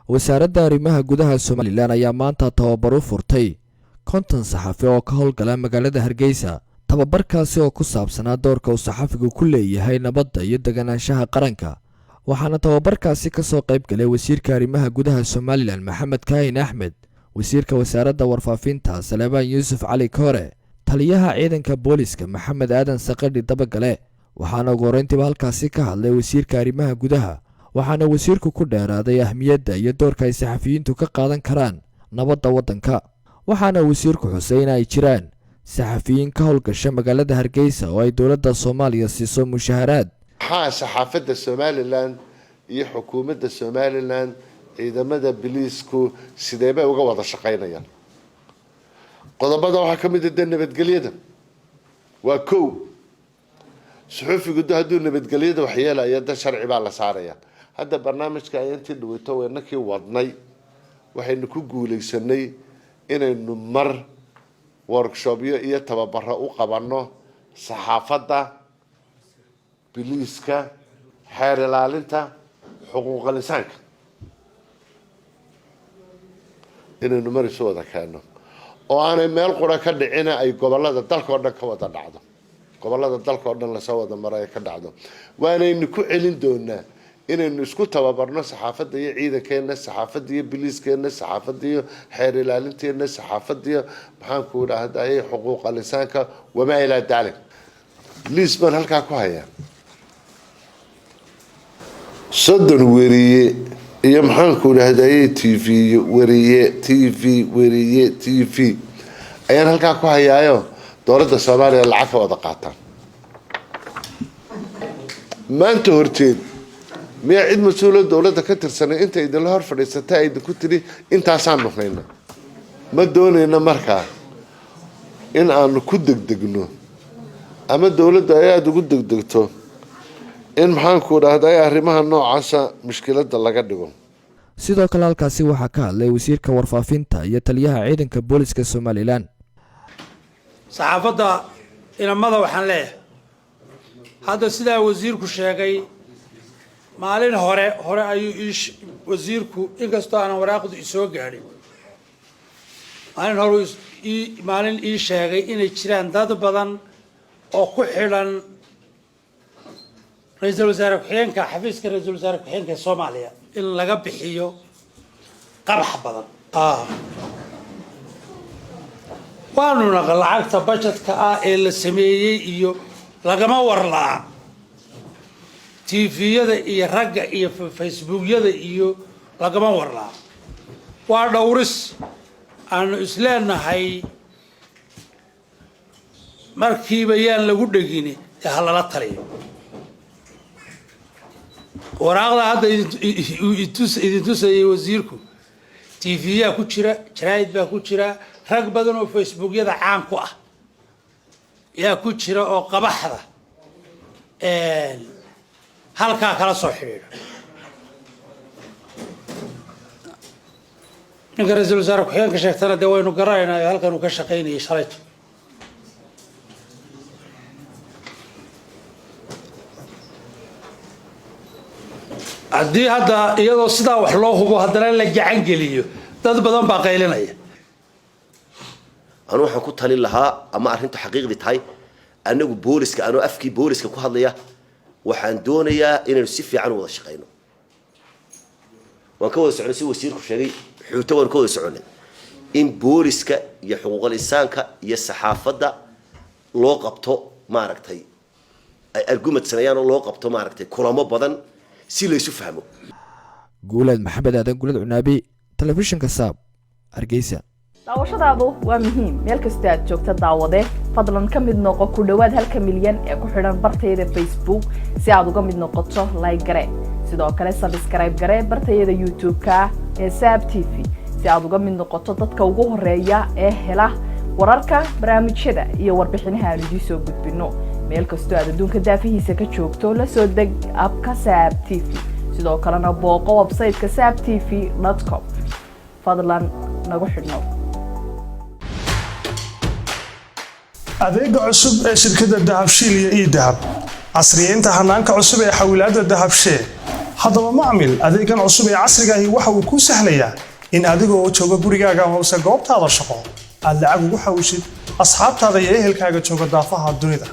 wasaaradda arrimaha gudaha Somaliland ayaa maanta tababar u furtay konton saxafi oo ka howlgala magaalada Hargeysa. tababarkaasi oo ku saabsanaa doorka uu saxafigu ku leeyahay nabadda iyo deganaanshaha qaranka. waxaana tababarkaasi ka soo qayb galay wasiirka arrimaha gudaha Somaliland Maxamed Kaahin Axmed, wasiirka wasaaradda warfaafinta Salebaan Yuusuf Cali Koore, taliyaha ciidanka booliska Maxamed Aadan Saqadhi Dabagale. waxaana ugu horeyntiiba halkaasi ka hadlay wasiirka arrimaha gudaha, waxaana wasiirku ku dheeraaday ahmiyadda iyo doorka ay saxafiyiintu ka qaadan karaan nabadda waddanka. waxaana wasiirku xusay in ay jiraan saxafiyiin ka howlgasha magaalada Hargeysa oo ay dowladda Soomaaliya siiso mushaharaad. saxaafadda Somaliland iyo xukuumadda Somaliland ciidamada biliisku sidee bay uga wada shaqeynayaan. qodobada waxaa ka mid ah nabadgelyada. waa kow suxufigu hadduu nabadgelyada waxyeelayo dad sharci baa la saaraya. hadda barnaamijka ay intii dhaweyto weynakii wadnay waxaynu ku guuleysanay inaynu mar workshopyo iyo tababaro u qabano saxaafadda, biliiska, xeer ilaalinta, xuquuqul insaanka inaynu mar isu wada keeno oo aanay meel qura ka dhicin ay gobolada dalka oo dhan ka wada dhacdo. gobolada dalka oo dhan la soo wada maray ka dhacdo. waanaynu ku celin doonaa inaynu isku tababarno saxaafadda iyo ciidankeena, saxaafadda iyo biliiskeena, saxaafadda iyo xeer ilaalinteena, saxaafadda iyo maxaan ku raahday xuquuqul insaanka wama ila dalik. liisman halka ku haya soddon weriye iyo maxaan ku raahday TV ayaan halka ku hayaayo dowladda Soomaaliya lacag ka wada qaataan. maanta horteed miya cid mas'uul dowladda ka tirsan inta idin la hor fadhiisatay ay ku tiri intaasaan noqonayna. ma doonayna markaa in aanu ku degdegno ama dowladda ay aad ugu degdegto in maxaan ku raahday arrimaha noocaasa mushkiladda laga dhigo. sidoo kale halkaasi waxaa ka hadlay wasiirka warfaafinta iyo taliyaha ciidanka booliska Somaliland. saxaafadda inamada waxaan leeyahay hadda sidaa wasiirku sheegay maalin hore ayuu wasiirku inkastoo aan waraaqdu isoo gaadhin maalin ii sheegay inay jiraan dad badan oo ku xidhan ra'iisul wasaare ku-xigeenka xafiiska ra'iisul wasaare ku-xigeenka Soomaaliya in laga bixiyo qarax badan. waanu naqal lacagta budgetka ee la sameeyay iyo lagama warlaa TV-yada iyo ragga iyo Facebook-yada iyo lagama warlaa. waa dhowris aanu isleenahay markiiba yaan lagu dhagin halala taliyo. waraaqda hadda idin tusayay wasiirku TV-ya ku jira, jaraa'id baa ku jira, rag badan oo Facebook-yada caan ku ah yaa ku jira oo qabaxda halkaa kala soo xiriira. ninka ra'iisul wasaare ku-xigeenka sheegtana dee waynu garanaynaa halkan uu ka shaqaynayay shalayto. haddii hadda iyadoo sidaa wax loo hubo haddana la gacan geliyo dad badan baa qaylinaya. anu waxaan ku talin lahaa ama arrintu xaqiiqdi tahay anagu booliska anu afkii booliska ku hadlaya waxaan doonayaa inaynu si fiican u wada shaqeyno. waan ka wada soconay si wasiirku sheegay xuuto waan ka wada soconay in booliska iyo xuquuqul insaanka iyo saxaafadda loo qabto maaragtay ay argument sanayaan oo loo qabto maaragtay kulamo badan si la isu fahmo. guulad Maxamed Aadan Gulad Cunaabi, telefishinka Saab, Hargeysa. daawashadaadu waa muhiim meel kasta aad joogta daawade fadlan ka mid noqo ku dhawaad 1 milyan ee ku xidhan bartayda Facebook si aad uga mid noqoto like gare. sidoo kale subscribe gare bartayda YouTube-ka ee Saab TV si aad uga mid noqoto dadka ugu horeeya ee hela wararka, barnaamijyada iyo warbixinaha aan idin soo gudbino. meel kasta aad adduunka daafihiisa ka joogto la soo deg abka Saab TV. sidoo kalena booqo website-ka saabtv.com. fadlan nagu xidhnow. adeega cusub ee shirkadda Dahabshiil iyo Dahab casriyeynta hanaanka cusub ee xawilaadda Dahabshiil haddaba macmil adeegan cusub ee casriga ahi waxa uu kuu sahlayaa in adigoo jooga gurigaaga hoose goobtaada shaqo aad lacag ugu xawishid asxaabtaada iyo ehelkaaga jooga daafaha dunida